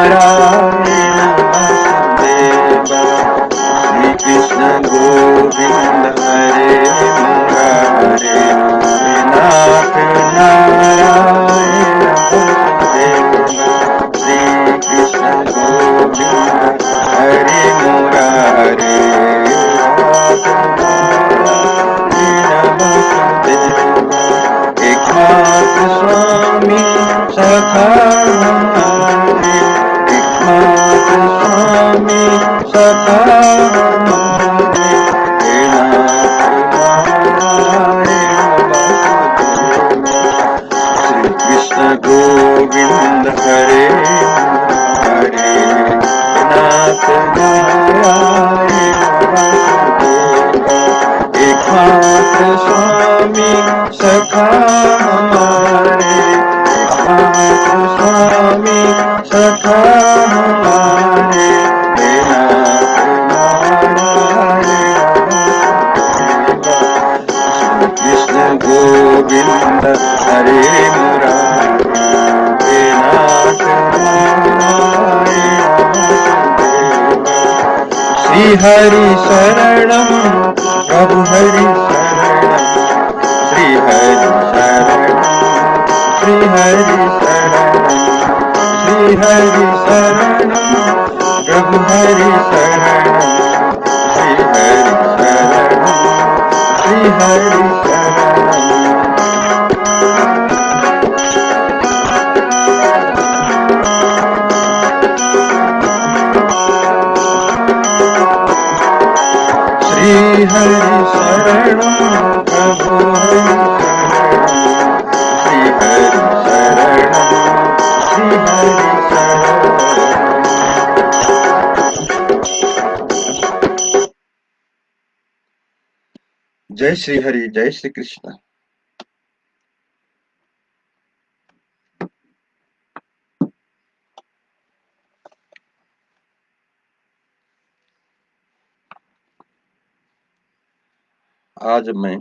वासुदेवा श्री कृष्ण गोविंद हरे मुरारे नाथ नारायण वासुदेवा श्री कृष्ण गोविंद हरे मुरारे एकमात्र स्वामी सखा हमारे एकमात्र स्वामी सखा हमारे हे नाथ नारायण वासुदेवा श्री कृष्ण गोविंद हरे हरे नाथ नारायण वासुदेवा एकमात्र स्वामी सखा हमारे एकमात्र स्वामी सखा हमारे हे नाथ नारायण वासुदेवा श्री कृष्ण गोविंद हरे मुरारे हे नाथ नारायण वासुदेवा श्री हरि शरणम प्रभु हरि शरणम श्री हरि शरणम श्री हरि शरणम श्री हरि शरणम प्रभु हरि शरणम श्री हरि शरणम श्री हरि शरणम श्री हरि शरणम प्रभु हरि शरणम श्री हरि शरणम श्री हरि शरणम। जय श्री हरि, जय श्री कृष्ण। आज मैं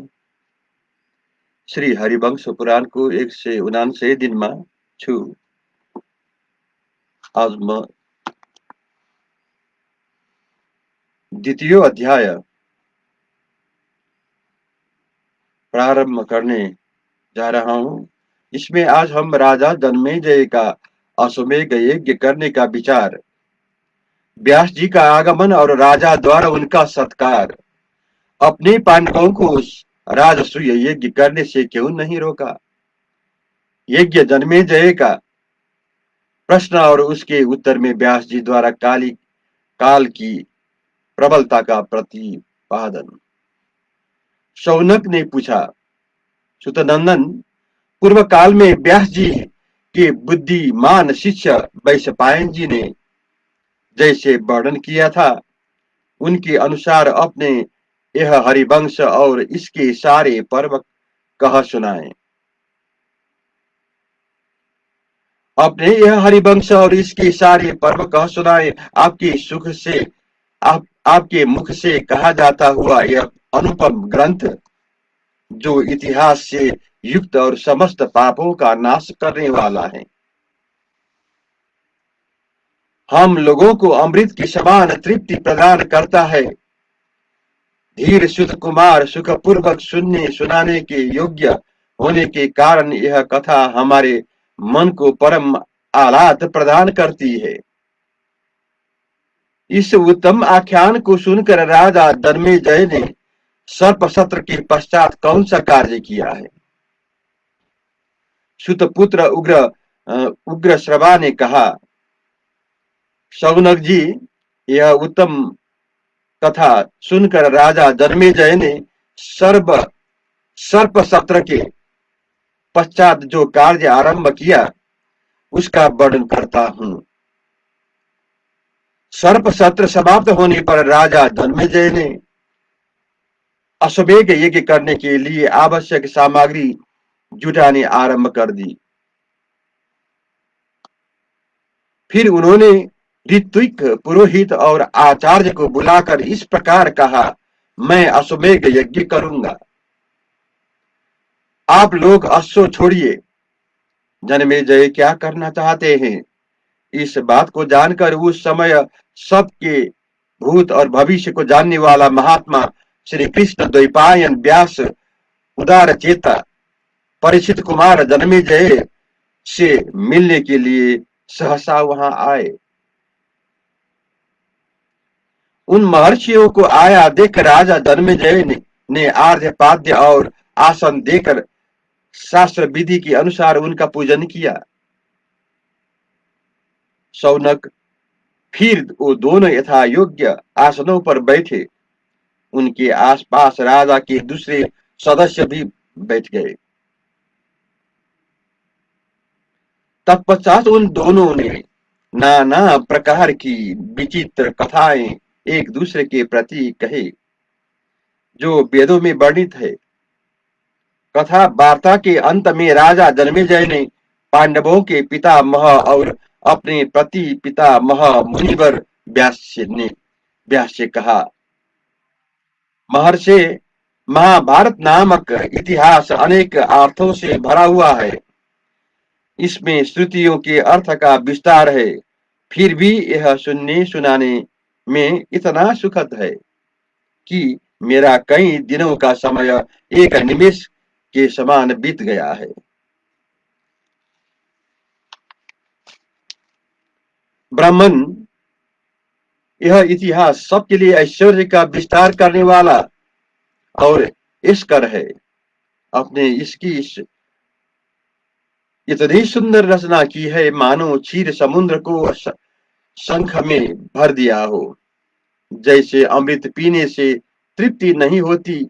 श्री हरिवंश पुराण को 179 दिन में छू। आज मैं द्वितीय अध्याय प्रारंभ करने जा रहा हूं। इसमें आज हम राजा जन्मेजय का अश्वमेध यज्ञ करने का विचार, व्यास जी का आगमन और राजा द्वारा उनका सत्कार, अपने पांडवों को राजसूय यज्ञ करने से क्यों नहीं रोका, यज्ञ जन्मेजय का प्रश्न और उसके उत्तर में व्यास जी द्वारा काल की प्रबलता का प्रतिपादन। शौनक ने पूछा, सुतनंदन, पूर्व काल में व्यास जी के बुद्धिमान शिष्य वैशंपायन जी ने जैसे वर्णन किया था, उनके अनुसार अपने यह हरिवंश और इसके सारे पर्व कह सुनाए। अपने यह हरिवंश और इसके सारे पर्व कह सुनाए। आपके सुख से आपके मुख से कहा जाता हुआ यह अनुपम ग्रंथ, जो इतिहास से युक्त और समस्त पापों का नाश करने वाला है, हम लोगों को अमृत की समान तृप्ति प्रदान करता है। धीर सुत कुमार सुखपूर्वक सुनाने के योग्य होने के कारण यह कथा हमारे मन को परम आह्लाद प्रदान करती है। इस उत्तम आख्यान को सुनकर राजा जन्मेजय ने सर्प सत्र के पश्चात कौन सा कार्य किया है? सुतपुत्र उग्र श्रवा ने कहा, शौनक जी, यह उत्तम कथा सुनकर राजा जन्मेजय ने सर्प सत्र के पश्चात जो कार्य आरंभ किया उसका वर्णन करता हूं। सर्प सत्र समाप्त होने पर राजा जन्मेजय ने अश्वमेध यज्ञ करने के लिए आवश्यक सामग्री जुटानी आरंभ कर दी। फिर उन्होंने ऋत्विक, पुरोहित और आचार्य को बुलाकर इस प्रकार कहा, मैं अश्वमेध यज्ञ करूंगा, आप लोग अश्व छोड़िए। जन्मेजय क्या करना चाहते हैं इस बात को जानकर उस समय सबके भूत और भविष्य को जानने वाला महात्मा श्री कृष्ण द्वैपायन व्यास उदार चेता परीक्षित कुमार जन्मेजय से मिलने के लिए सहसा वहां आए। उन महर्षियों को आया देख राजा जन्मेजय ने आर्य पाद्य और आसन देकर शास्त्र विधि के अनुसार उनका पूजन किया। शौनक फिर वो दोनों यथा योग्य आसनों पर बैठे। उनके आसपास राजा के दूसरे सदस्य भी बैठ गए। तत्पश्चात उन दोनों ने नाना प्रकार की विचित्र कथाएं एक दूसरे के प्रति कहे जो वेदों में वर्णित है। कथा वार्ता के अंत में राजा जन्मेजय ने पांडवों के पितामह और अपने प्रति पितामह मुनिवर व्यास से कहा, महर्षि, महाभारत नामक इतिहास अनेक अर्थों से भरा हुआ है। इसमें श्रुतियों के अर्थ का विस्तार है, फिर भी यह सुनने सुनाने में इतना सुखद है कि मेरा कई दिनों का समय एक निमिष के समान बीत गया है। ब्राह्मण, यह इतिहास सबके लिए ऐश्वर्य का विस्तार करने वाला और इसकर है। अपने इसकी इतनी सुंदर रचना की है मानो क्षीर समुद्र को शंख में भर दिया हो। जैसे अमृत पीने से तृप्ति नहीं होती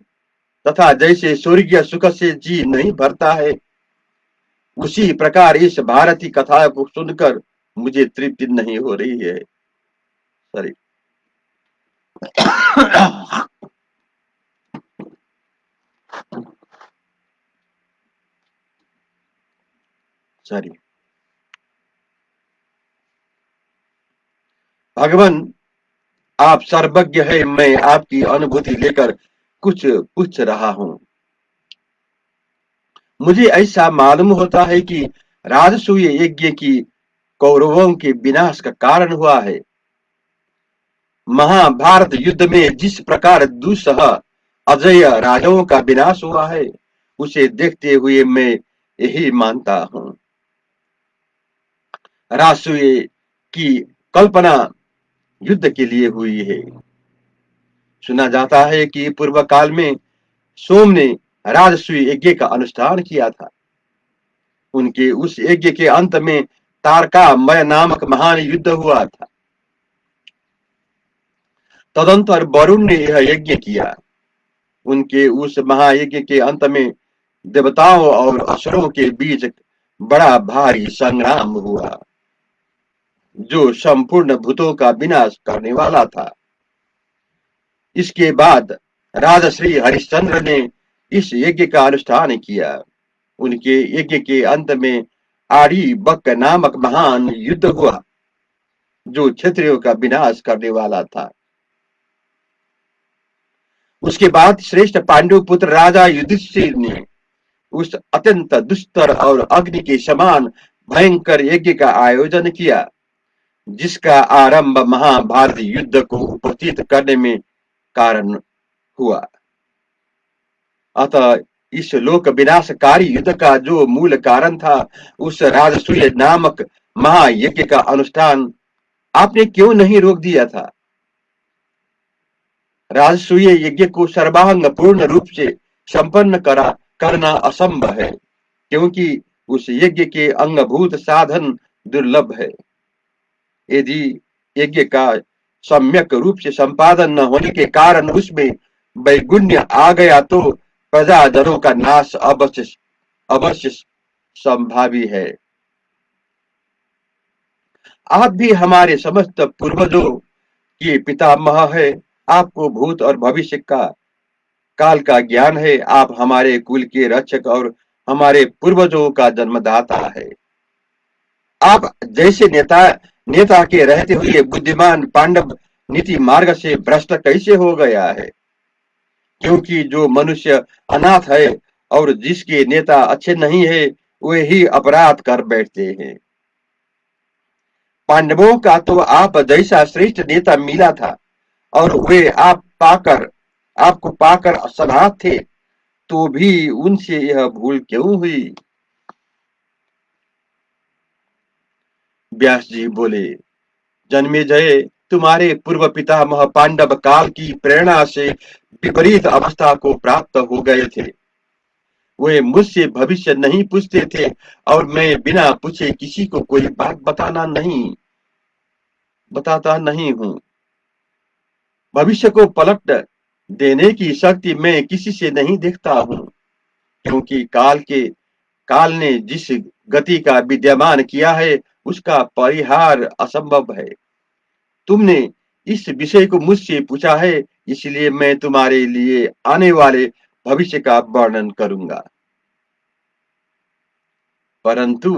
तथा जैसे स्वर्गीय सुख से जी नहीं भरता है, उसी प्रकार इस भारतीय कथा को सुनकर मुझे तृप्ति नहीं हो रही है। सॉरी सॉरी भगवान, आप सर्वज्ञ है, मैं आपकी अनुभूति लेकर कुछ पूछ रहा हूं। मुझे ऐसा मालूम होता है कि राजसूय यज्ञ की कौरवों के विनाश का कारण हुआ है। महाभारत युद्ध में जिस प्रकार दुस्सह अजय राजाओं का विनाश हुआ है, उसे देखते हुए मैं यही मानता हूं। राजसूय की कल्पना युद्ध के लिए हुई है। सुना जाता है कि पूर्व काल में सोम ने राजसूय यज्ञ का अनुष्ठान किया था। उनके उस यज्ञ के अंत में तारकामय नामक महान युद्ध हुआ था। तदंतर वरुण ने यह यज्ञ किया। उनके उस महायज्ञ के अंत में देवताओं और असुरों के बीच बड़ा भारी संग्राम हुआ जो संपूर्ण भूतों का विनाश करने वाला था। इसके बाद राजश्री हरिश्चंद्र ने इस यज्ञ का अनुष्ठान किया। उनके यज्ञ के अंत में आड़ी बक नामक महान युद्ध हुआ जो क्षत्रियों का विनाश करने वाला था। उसके बाद श्रेष्ठ पांडु पुत्र राजा युधिष्ठिर ने उस अत्यंत दुस्तर और अग्नि के समान भयंकर यज्ञ का आयोजन किया जिसका आरंभ महाभारत युद्ध को उपस्थित करने में कारण हुआ। अतः इस लोक विनाशकारी युद्ध का जो मूल कारण था, उस राजसूय नामक महायज्ञ का अनुष्ठान आपने क्यों नहीं रोक दिया था? राजसूय यज्ञ को सर्वांग पूर्ण रूप से संपन्न करना असंभव है, क्योंकि उस यज्ञ के अंगभूत साधन दुर्लभ है। यदि यज्ञ का सम्यक रूप से संपादन न होने के कारण उसमें वैगुण्य आ गया तो प्रजाजनों का नाश अवश्य संभावी है। आप भी हमारे समस्त पूर्वजों के पितामह है। आपको भूत और भविष्य का काल का ज्ञान है। आप हमारे कुल के रक्षक और हमारे पूर्वजों का जन्मदाता है। आप जैसे नेता के रहते हुए बुद्धिमान पांडव नीति मार्ग से भ्रष्ट कैसे हो गया है? क्योंकि जो मनुष्य अनाथ है और जिसके नेता अच्छे नहीं है, वे ही अपराध कर बैठते हैं। पांडवों का तो आप जैसा श्रेष्ठ नेता मिला था, और वे आपको पाकर असमर्थ थे, तो भी उनसे यह भूल क्यों हुई? व्यास जी बोले, जन्मेजय, तुम्हारे पूर्व पितामह पांडव काल की प्रेरणा से विपरीत अवस्था को प्राप्त हो गए थे। वे मुझसे भविष्य नहीं पूछते थे, और मैं बिना पूछे किसी को कोई बात बताता नहीं हूँ। भविष्य को पलट देने की शक्ति मैं किसी से नहीं देखता हूँ, क्योंकि काल ने जिस गति का विद्यमान किया है, उसका परिहार असंभव है। तुमने इस विषय को मुझसे पूछा है, इसलिए मैं तुम्हारे लिए आने वाले भविष्य का वर्णन करूंगा। परंतु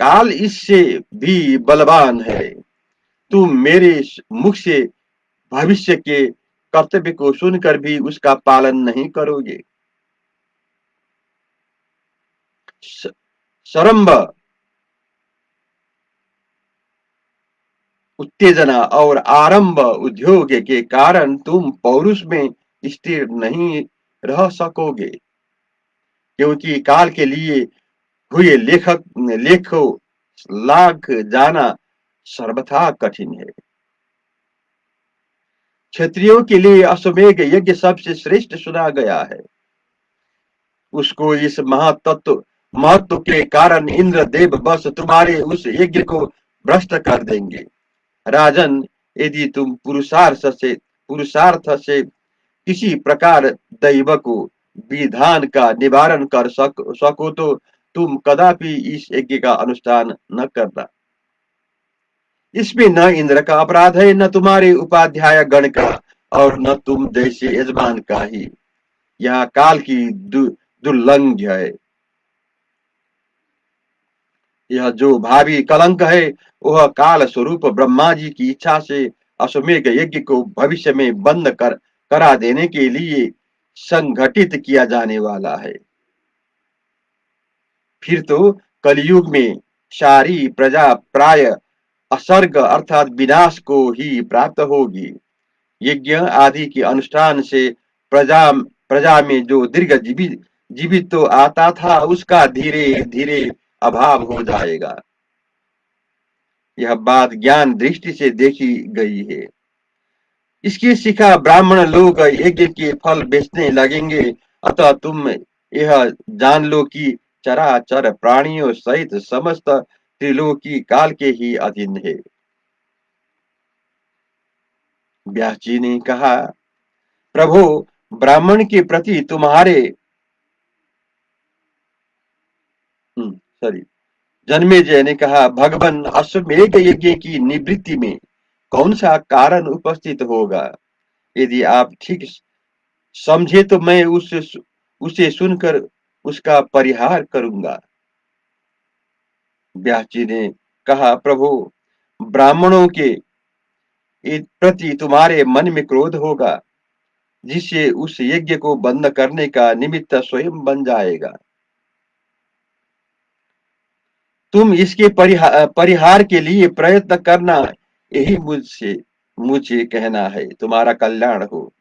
काल इससे भी बलवान है। तुम मेरे मुख से भविष्य के कर्तव्य को सुनकर भी उसका पालन नहीं करोगे। सरंभ, उत्तेजना और आरंभ उद्योग के कारण तुम पौरुष में स्थिर नहीं रह सकोगे, क्योंकि काल के लिए हुए लेखों लाख जाना सर्वथा कठिन है। क्षत्रियों के लिए अश्वमेध यज्ञ सबसे श्रेष्ठ सुना गया है। उसको इस महत्व के कारण इंद्र देव बस तुम्हारे उस यज्ञ को भ्रष्ट कर देंगे। राजन, यदि तुम पुरुषार्थ से किसी प्रकार दैव को विधान का निवारण कर सको तो तुम कदापि इस यज्ञ का अनुष्ठान न करना। इसमें न इंद्र का अपराध है, न तुम्हारे उपाध्याय गण का, और न तुम जैसे यजमान का ही। यह काल की दुर्लंघ्य है। यह जो भावी कलंक है, वह काल स्वरूप ब्रह्मा जी की इच्छा से अश्वमेध यज्ञ को भविष्य में बंद करा देने के लिए संगठित किया जाने वाला है। फिर तो कलयुग में सारी प्रजा प्राय असर्ग अर्थात विनाश को ही प्राप्त होगी। यज्ञ आदि के अनुष्ठान से प्रजा प्रजा में जो दीर्घ जीवित तो आता था, उसका धीरे धीरे अभाव हो जाएगा। यह बात ज्ञान दृष्टि से देखी गई है। इसकी शिखा ब्राह्मण लोग यज्ञ के फल बेचने लगेंगे। अतः तुम यह जान लो कि चराचर प्राणियों सहित समस्त त्रिलोकी काल के ही अधीन है। व्यास जी ने कहा, प्रभु, ब्राह्मण के प्रति तुम्हारे सॉरी जन्मेजय ने कहा, भगवान, अश्वमेध यज्ञ की निवृत्ति में कौन सा कारण उपस्थित होगा? यदि आप ठीक समझे तो मैं उसे सुनकर उसका परिहार करूंगा। व्यास जी ने कहा, प्रभु, ब्राह्मणों के प्रति तुम्हारे मन में क्रोध होगा, जिससे उस यज्ञ को बंद करने का निमित्त स्वयं बन जाएगा। तुम इसके परिहार के लिए प्रयत्न करना, यही मुझे कहना है। तुम्हारा कल्याण हो।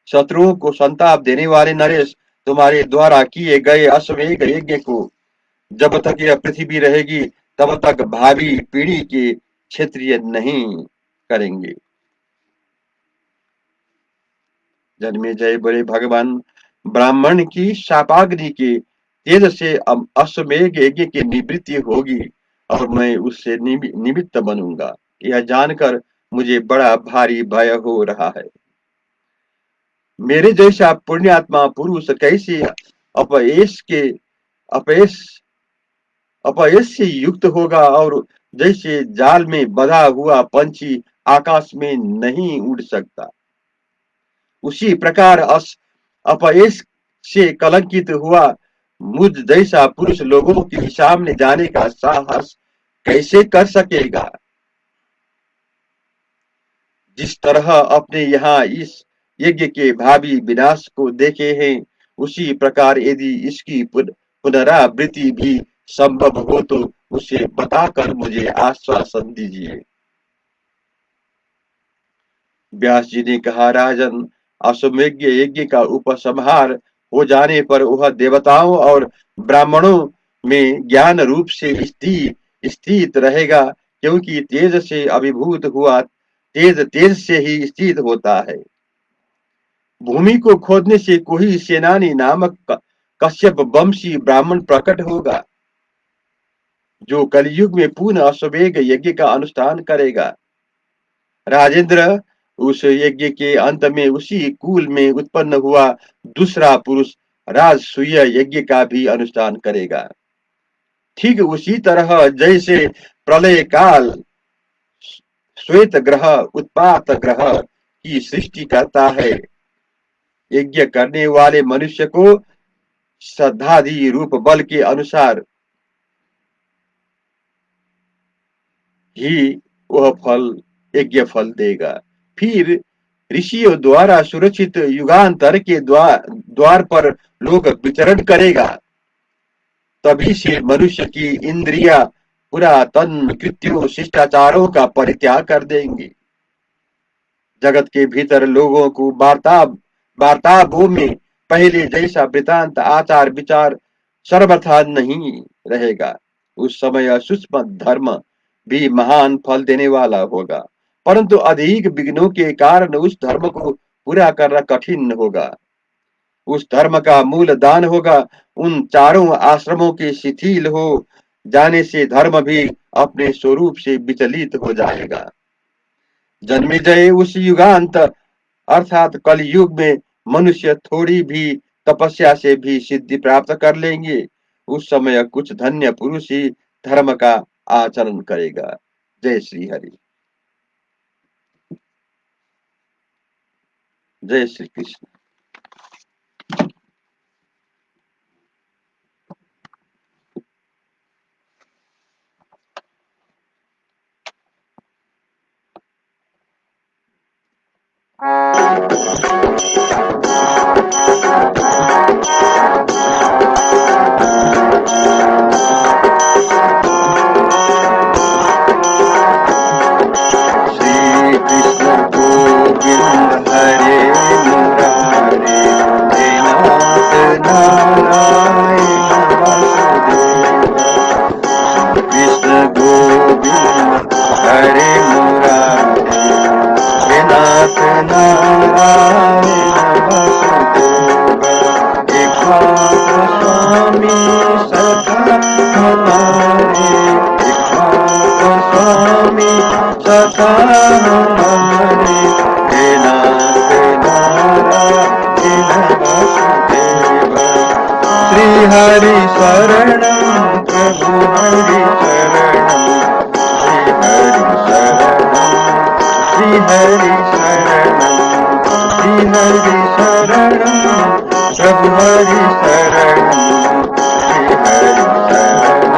शत्रुओं को संताप देने वाले नरेश, तुम्हारे द्वारा किए गए अश्वमेध यज्ञ को जब तक यह पृथ्वी रहेगी, तब तक भावी पीढ़ी के क्षत्रिय नहीं करेंगे। जन्मेजय बोले, भगवान, ब्राह्मण की शापाग्नि के तेज से अश्वमेध यज्ञ की निवृत्ति होगी, और मैं उससे निमित्त बनूंगा। यह जानकर मुझे बड़ा भारी भय हो रहा है। मेरे जैसा पुण्यात्मा पुरुष कैसे अपयश के अपयश अपयश से युक्त होगा, और जैसे जाल में बंधा हुआ पंछी आकाश में नहीं उड़ सकता, उसी प्रकार अपयश से कलंकित हुआ मुझ जैसा पुरुष लोगों के सामने जाने का साहस कैसे कर सकेगा? जिस तरह अपने यहाँ इस यज्ञ के भावी विनाश को देखे हैं, उसी प्रकार यदि इसकी पुनरावृत्ति भी संभव हो तो उसे बताकर मुझे आश्वासन दीजिए। व्यास जी ने कहा, राजन, अश्वमेध यज्ञ का उपसंहार हो जाने पर वह देवताओं और ब्राह्मणों में ज्ञान रूप से स्थित रहेगा, क्योंकि तेज से अभिभूत हुआ तेज तेज से ही स्थित होता है। भूमि को खोदने से कोई सेनानी नामक कश्यप वंशी ब्राह्मण प्रकट होगा, जो कलयुग में पूर्ण अश्वमेध यज्ञ का अनुष्ठान करेगा। राजेंद्र, उस यज्ञ के अंत में उसी कुल में उत्पन्न हुआ दूसरा पुरुष राजसूय यज्ञ का भी अनुष्ठान करेगा। ठीक उसी तरह जैसे प्रलय काल श्वेत ग्रह उत्पात ग्रह की सृष्टि करता है, यज्ञ करने वाले मनुष्य को श्रद्धादि रूप बल के अनुसार ही वह फल यज्ञ फल देगा। फिर ऋषियों द्वारा सुरक्षित युगांतर के द्वार पर लोग विचरण करेगा। तभी से मनुष्य की इंद्रिया पुरातन कृत्यों शिष्टाचारों का परित्याग कर देंगे। जगत के भीतर लोगों को वार्तावों में पहले जैसा वृतांत आचार विचार सर्वथा नहीं रहेगा। उस समय सूक्ष्म धर्म भी महान फल देने वाला होगा, परंतु अधिक विघ्नों के कारण उस धर्म को पूरा करना कठिन होगा। उस धर्म का मूल दान होगा। उन चारों आश्रमों के शिथिल हो जाने से धर्म भी अपने स्वरूप से विचलित हो जाएगा। जन्मेजय, उस युगांत अर्थात कलयुग में मनुष्य थोड़ी भी तपस्या से भी सिद्धि प्राप्त कर लेंगे। उस समय कुछ धन्य पुरुष ही धर्म का आचरण करेगा। जय श्री हरि। जय श्री कृष्ण। श्री कृष्ण गोविंद हरे मुरारे, हे नाथ नारायण वासुदेव। कृष्ण गोविंद हरे मुरारे, हे नाथ नारायण वासुदेव। एकमात्र स्वामी सदा हमारे, एकमात्र स्वामी सदा हमारे, हे नाथ नारायण वासुदेव। श्री हरि शरणं प्रभु हरि शरणं, श्री हरि शरणं, श्री हरि शरणं, श्री हरि शरणं प्रभु हरि शरणं, श्री हरि शरणं,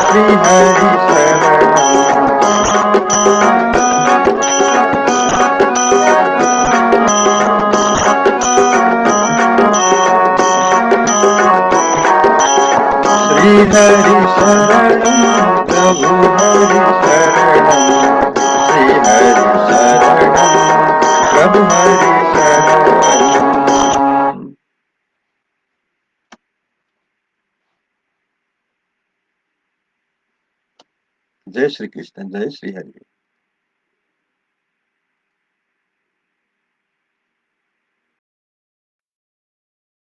श्री हरि शरणं। श्री हरि शरणं प्रभु हरि शरणं, श्री हरि शरणं प्रभु हरि शरणं। जय श्री कृष्ण। जय श्री हरि।